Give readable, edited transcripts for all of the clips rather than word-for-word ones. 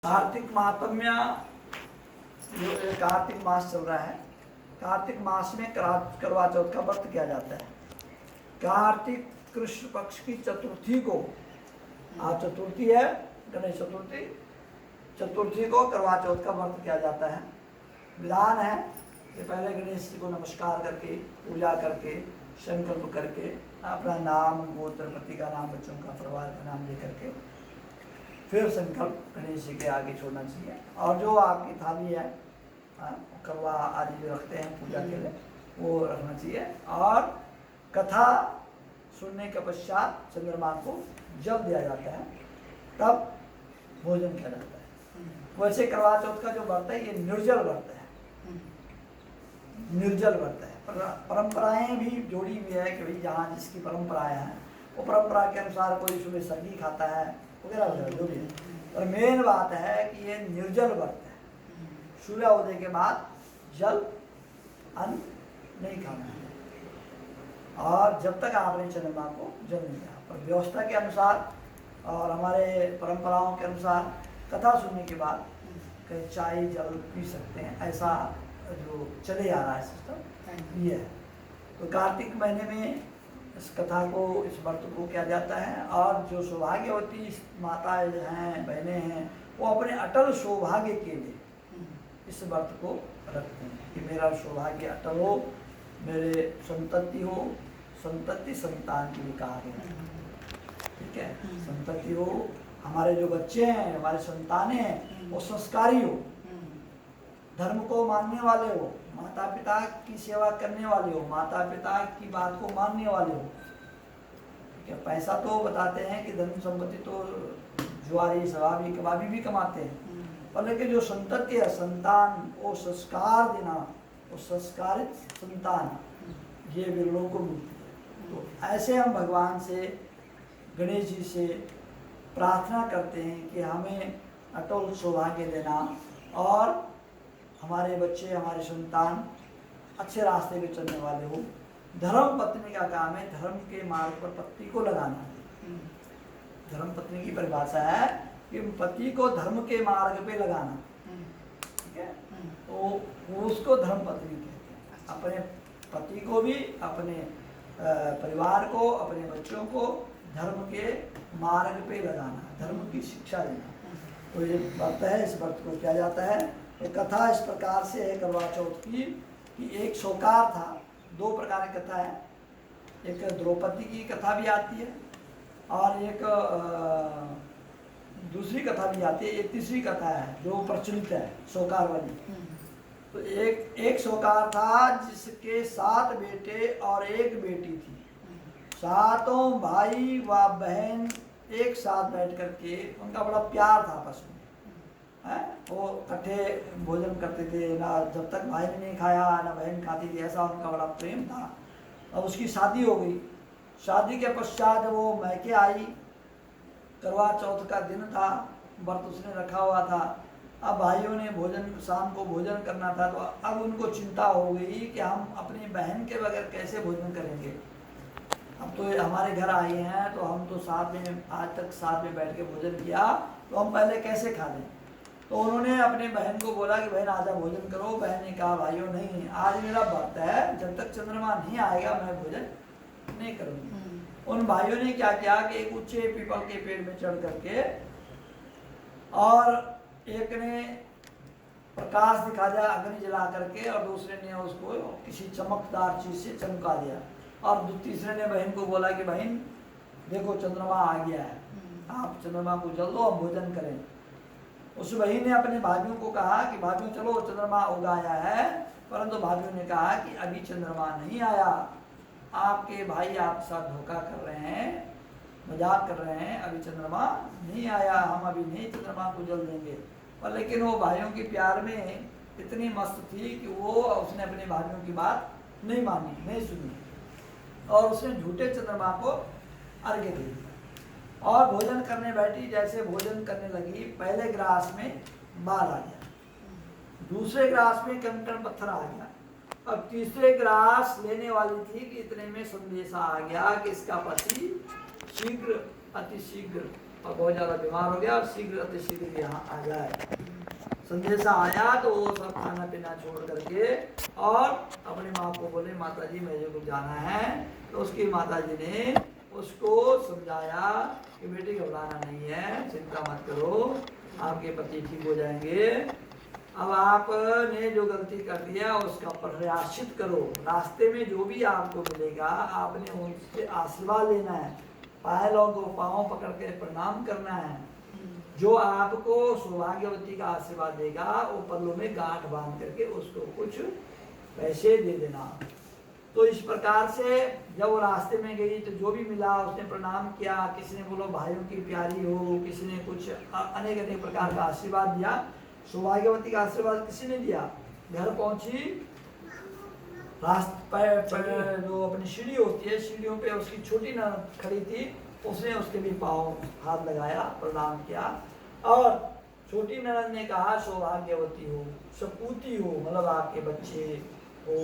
कार्तिक महात्म्य। जो कार्तिक मास चल रहा है, कार्तिक मास में करवा चौथ का व्रत किया जाता है। कार्तिक कृष्ण पक्ष की चतुर्थी को, आज चतुर्थी है, गणेश चतुर्थी, चतुर्थी को करवा चौथ का व्रत किया जाता है। विधान है कि पहले गणेश जी को नमस्कार करके, पूजा करके, संकल्प करके, अपना नाम, गोत्र, पति का नाम, बच्चों का, परिवार का नाम लेकर के फिर संकल्प गणेश जी के आगे छोड़ना चाहिए। और जो आपकी थाली है, करवा आदि जो रखते हैं पूजा के लिए, वो रखना चाहिए। और कथा सुनने के पश्चात चंद्रमा को जल दिया जाता है, तब भोजन किया जाता है। वैसे करवा चौथ का जो व्रत है ये निर्जल व्रत है, निर्जल व्रत है। परंपराएं भी जोड़ी हुई है कि भाई जहाँ जिसकी परंपराएं हैं वो परंपरा के अनुसार कोई सुबह सब्जी खाता है वगैरह वगैरह जो भी है। पर मेन बात है कि ये निर्जल व्रत है। सूर्य उदय के बाद जल अन्न नहीं खाना है, और जब तक आपने चंद्रमा को जल नहीं दिया। पर व्यवस्था के अनुसार और हमारे परंपराओं के अनुसार कथा सुनने के बाद कहीं चाय जल पी सकते हैं, ऐसा जो चले आ रहा है सिस्टम ये है। तो कार्तिक महीने में इस कथा को, इस व्रत को किया जाता है। और जो सौभाग्यवती माताएं हैं, बहनें हैं, वो अपने अटल सौभाग्य के लिए इस व्रत को रखते हैं कि मेरा सौभाग्य अटल हो, मेरे संतति हो। संतति संतान के लिए कहा गया, ठीक है। संतति हो, हमारे जो बच्चे हैं, हमारे संतानें हैं, वो संस्कारी हो, धर्म को मानने वाले हो, माता पिता की सेवा करने वाले हो, माता पिता की बात को मानने वाले हो। ठीक है। पैसा तो बताते हैं कि धन संपत्ति तो जुआरी, शराबी, कबाबी भी कमाते हैं, पर लेकिन जो संतति है, संतान, वो संस्कार देना, वो संस्कारित संतान, ये विरलों को मिलती है। तो ऐसे हम भगवान से, गणेश जी से प्रार्थना करते हैं कि हमें अटल सौभाग्य देना और हमारे बच्चे, हमारे संतान अच्छे रास्ते पे चलने वाले हो। धर्म पत्नी का काम है धर्म के मार्ग पर पति को लगाना। धर्म पत्नी की परिभाषा है कि पति को धर्म के मार्ग पे लगाना, ठीक है। तो उसको धर्म पत्नी कहते हैं। अपने पति को भी, अपने परिवार को, अपने बच्चों को धर्म के मार्ग पे लगाना, धर्म की शिक्षा देना। तो ये व्रत है, इस व्रत को किया जाता है। एक कथा इस प्रकार से है करवा चौथ की कि एक शोकार था। दो प्रकार की कथा है, एक द्रौपदी की कथा भी आती है और एक दूसरी कथा भी आती है। एक तीसरी कथा है जो प्रचलित है, शोकार वाली। तो एक शोकार था जिसके 7 बेटे और 1 बेटी थी। सातों भाई व बहन एक साथ बैठ करके, उनका बड़ा प्यार था आपस में, वो इकट्ठे भोजन करते थे ना। जब तक भाई ने नहीं खाया ना बहन खाती थी, ऐसा उनका बड़ा प्रेम था। अब उसकी शादी हो गई। शादी के पश्चात वो मैके आई, करवा चौथ का दिन था, व्रत उसने रखा हुआ था। अब भाइयों ने भोजन, शाम को भोजन करना था, तो अब उनको चिंता हो गई कि हम अपनी बहन के बगैर कैसे भोजन करेंगे। अब तो हमारे घर आए हैं तो हम तो साथ में, आज तक साथ में बैठ के भोजन किया, तो हम पहले कैसे खा लें। तो उन्होंने अपने बहन को बोला कि बहन आजा भोजन करो। बहन ने कहा भाइयों नहीं, आज मेरा व्रत है, जब तक चंद्रमा नहीं आएगा मैं भोजन नहीं करूँगी। उन भाइयों ने क्या किया कि एक ऊंचे पीपल के पेड़ में चढ़ करके, और एक ने प्रकाश दिखा दिया अग्नि जला करके, और दूसरे ने उसको किसी चमकदार चीज से चमका दिया, और तीसरे ने बहन को बोला कि बहन देखो चंद्रमा आ गया है, आप चंद्रमा को जल दो, अब भोजन करें। उस बहन ने अपने भाइयों को कहा कि भाइयों चलो चंद्रमा उगाया है, परंतु भाइयों ने कहा कि अभी चंद्रमा नहीं आया, आपके भाई आपके साथ धोखा कर रहे हैं, मजाक कर रहे हैं, अभी चंद्रमा नहीं आया, हम अभी नहीं चंद्रमा को जल देंगे। पर लेकिन वो भाइयों के प्यार में इतनी मस्त थी कि वो, उसने अपने भाइयों की बात नहीं मानी, नहीं सुनी, और उसने झूठे चंद्रमा को अर्घ्य दे दिया और भोजन करने बैठी। जैसे भोजन करने लगी, पहले गिलास में बाल आ गया, दूसरे गिलास में कंकड़ पत्थर आ गया, अब तीसरे गिलास लेने वाली थी कि इतने में संदेशा आ गया कि इसका पति शीघ्र, अति शीघ्र और बहुत ज़्यादा बीमार हो गया और शीघ्र अतिशीघ्र यहाँ आ जाए। संदेशा आया तो वो सब खाना पीना छोड़ करके और अपनी माँ को बोले माता जी मुझे को जाना है। तो उसकी माता जी ने उसको समझाया कि बेटी घबराना नहीं है, चिंता मत करो, आपके पति ठीक हो जाएंगे। अब आपने जो गलती कर दिया उसका प्रायश्चित करो। रास्ते में जो भी आपको मिलेगा आपने उनसे आशीर्वाद लेना है, पायल और दो पाँव पकड़ के प्रणाम करना है। जो आपको सौभाग्यवती का आशीर्वाद देगा वो पल्लू में गांठ बांध करके उसको कुछ पैसे दे देना। तो इस प्रकार से जब वो रास्ते में गई तो जो भी मिला उसने प्रणाम किया। किसी ने बोलो भाइयों की प्यारी हो, किसी ने कुछ अनेक अनेक प्रकार का आशीर्वाद दिया। सौभाग्यवती का आशीर्वाद किसी ने दिया। घर पहुंची, रास्ते जो अपनी सीढ़ी होती है, सीढ़ियों पे उसकी छोटी ननद खड़ी थी, उसने उसके भी पाँव हाथ लगाया, प्रणाम किया और छोटी ननद ने कहा सौभाग्यवती हो, सपूती हो, मतलब आपके बच्चे हो,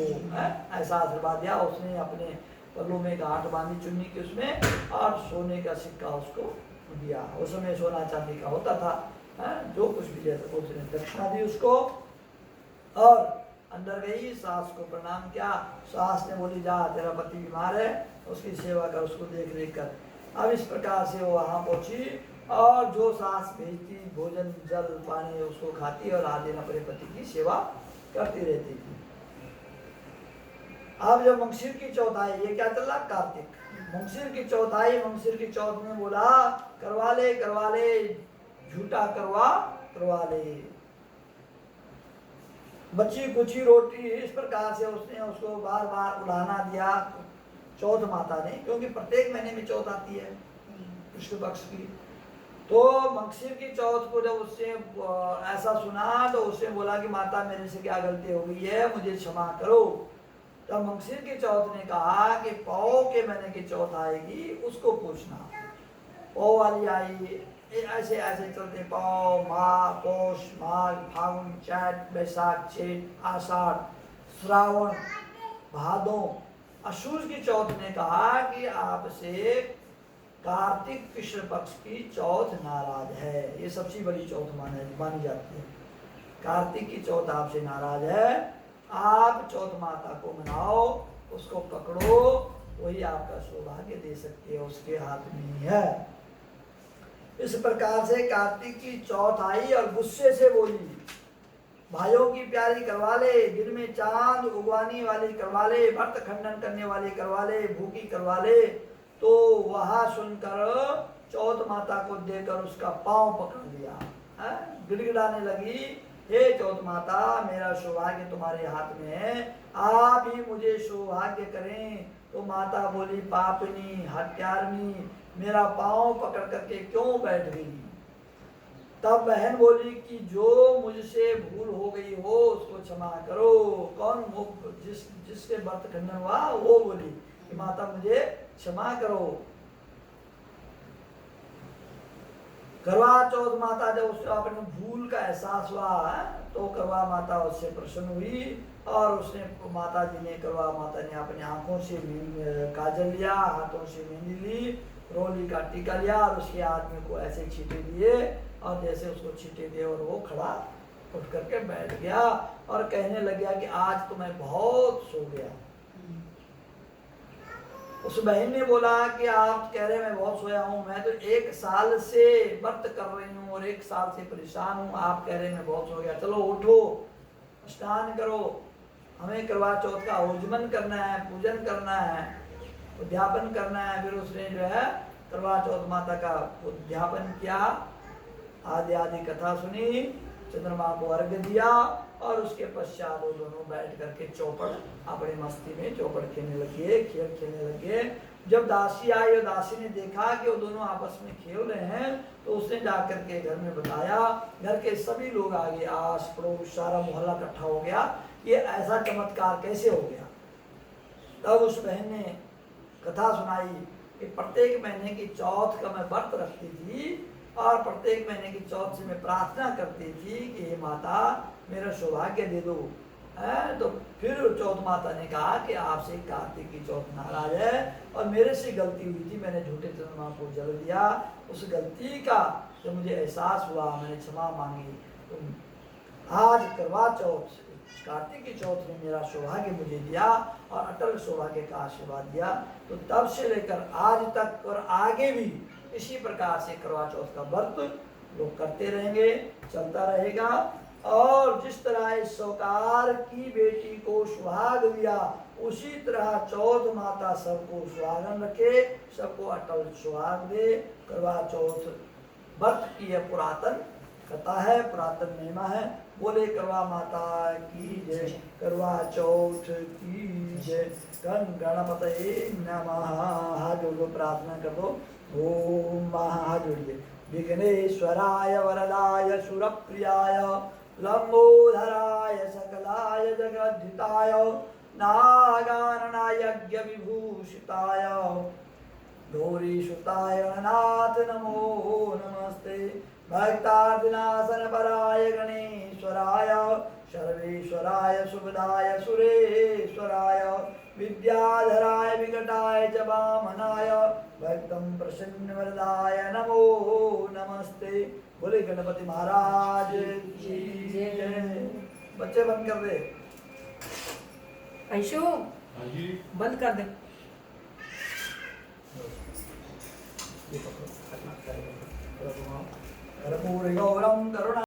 ऐसा आशीर्वाद दिया। उसने अपने पल्लू में गांठ बांधी चुन्नी की उसमें और सोने का सिक्का उसको दिया। उस समय सोना चांदी का होता था, जो कुछ भी दिया था उसने दक्षिणा दी उसको। और अंदर गई, सास को प्रणाम किया। सास ने बोली जा तेरा पति बीमार है, उसकी सेवा कर, उसको देख रेख कर। अब इस प्रकार से वो वहाँ पहुंची और जो सास भेजती भोजन जल पानी उसको खाती और आधे दिन अपने पति की सेवा करती रहती थी। अब जब मंगशिर की चौथ आई, ये क्या चल रहा कार्तिक, मंगशिर की चौथ आई। मंगशिर की चौथ में बोला करवा ले, झूठा करवा ले, बची कुची रोटी। इस प्रकार से उसने उसको बार बार उलाहना दिया चौथ माता ने, क्योंकि प्रत्येक महीने में चौथ आती है कृष्ण पक्ष की। तो मंगशिर की चौथ को जब उससे ऐसा सुना तो उसने बोला कि माता मेरे से क्या गलती हो गई है, मुझे क्षमा करो। तब मंगशिर की चौथ ने कहा कि पौ के महीने की चौथ आएगी उसको पूछना। पौ वाली आई, ऐसे ऐसे चलते पौ, माघ, पौष, माघ, फागुन, चैत, बैसाख, जेठ, आषाढ़, श्रावण, भादों। अशूर की चौथ ने कहा कि आपसे कार्तिक कृष्ण पक्ष की चौथ नाराज है, ये सबसे बड़ी चौथ मानी जाती है। कार्तिक की चौथ आपसे नाराज है, आप चौथ माता को मनाओ, उसको पकड़ो, वही आपका सौभाग्य दे सकती है, उसके हाथ में ही है। इस प्रकार से कार्तिक की चौथ आई और गुस्से से बोली भाइयों की प्यारी करवा ले, दिन में चांद उगवाने वाली करवा ले, व्रत खंडन करने वाली करवा ले, भूखी करवा ले। तो वह सुनकर चौथ माता को देकर उसका पांव पकड़ लिया, गिड़गिड़ाने लगी, हे चौथ माता मेरा सौभाग्य तुम्हारे हाथ में है, आप ही मुझे सौभाग्य करें। तो माता बोली पापनी हत्यारनी, मेरा पांव पकड़ करके क्यों बैठ गई। तब बहन बोली कि जो मुझसे भूल हो गई हो उसको क्षमा करो। कौन जिसके व्रत खंडन हुआ वो बोली कि माता मुझे क्षमा करो। करवा चौथ माता जब उसको अपने भूल का एहसास हुआ तो करवा माता उससे प्रसन्न हुई और उसने माता जी ने करवा माता ने अपनी आंखों से काजल लिया, हाथों से मेहंदी ली, रोली का टीका लिया और उसके आदमी को ऐसे छींटे दिए और जैसे उसको छींटे दिए और वो खड़ा उठ करके बैठ गया और कहने लग गया कि आज तो मैं बहुत सो गया। उस बहन ने बोला कि आप कह रहे मैं बहुत सोया हूँ, मैं तो 1 साल से व्रत कर रही हूँ और 1 साल से परेशान हूँ, आप कह रहे मैं बहुत सो गया। चलो उठो, स्नान करो, हमें करवा चौथ का आयोजन करना है, पूजन करना है, उद्यापन करना है। फिर उसने जो है करवा चौथ माता का उद्यापन किया, आदि आदि कथा सुनी, चंद्रमा को अर्घ्य दिया और उसके पश्चात वो दोनों बैठ करके चौपड़ अपनी मस्ती में चौपड़ खेलने लगे, खेल खेलने लगे। जब दासी आई और दासी ने देखा कि वो दोनों आपस में खेल रहे हैं तो उसने जाकर के घर में बताया। घर के सभी लोग आ गए, आस पड़ोस सारा मोहल्ला इकट्ठा हो गया, ये ऐसा चमत्कार कैसे हो गया। तब उस बहन ने कथा सुनाई कि प्रत्येक महीने की चौथ का मैं व्रत रखती थी और प्रत्येक महीने की चौथ से मैं प्रार्थना करती थी कि हे माता मेरा सौभाग्य दे दो, है। तो फिर चौथ माता ने कहा कि आपसे कार्तिक की चौथ नाराज है और मेरे से गलती हुई थी, मैंने झूठे चंद्रमा को जल दिया। उस गलती का जब मुझे एहसास हुआ, मैंने क्षमा मांगी। तो आज करवा चौथ, कार्तिक की चौथ ने मेरा सौभाग्य मुझे दिया और अटल सौभाग्य का आशीर्वाद दिया। तो तब से लेकर आज तक और आगे भी इसी प्रकार से करवा चौथ का व्रत लोग करते रहेंगे, चलता रहेगा। और जिस तरह इस सौकार की बेटी को सुहाग दिया, उसी तरह चौथ माता सबको सुहागन रखे, सबको अटल सुहाग दे। करवा चौथ व्रत की यह पुरातन कथा है, पुरातन महिमा है। बोले करवा माता की जय, करवा चौथ की जय। गणपतये नमः। हाथ जोड़ दो, प्रार्थना कर दो। ओम हाथ जोड़िए। विघ्नेश्वराय वरदाय सुरप्रियाय लंबोधराय सकलाय जगद्धिताय नागाननाय यज्ञ विभूषिताय गौरीसुताय गणनाथ नमो नमस्ते। भक्तार्थिनाशन पराय गणेश्वराय सर्वेश्वराय सुखदाय सुरेश्वराय विद्याधराय विकटाय च वामनाय भक्तं प्रसन्नवरदाय नमो नमस्ते। बोले गणपति महाराज की जय। बच्चे बंद कर दे। अंशु बंद कर दे। कर्पूर गौरम करुणा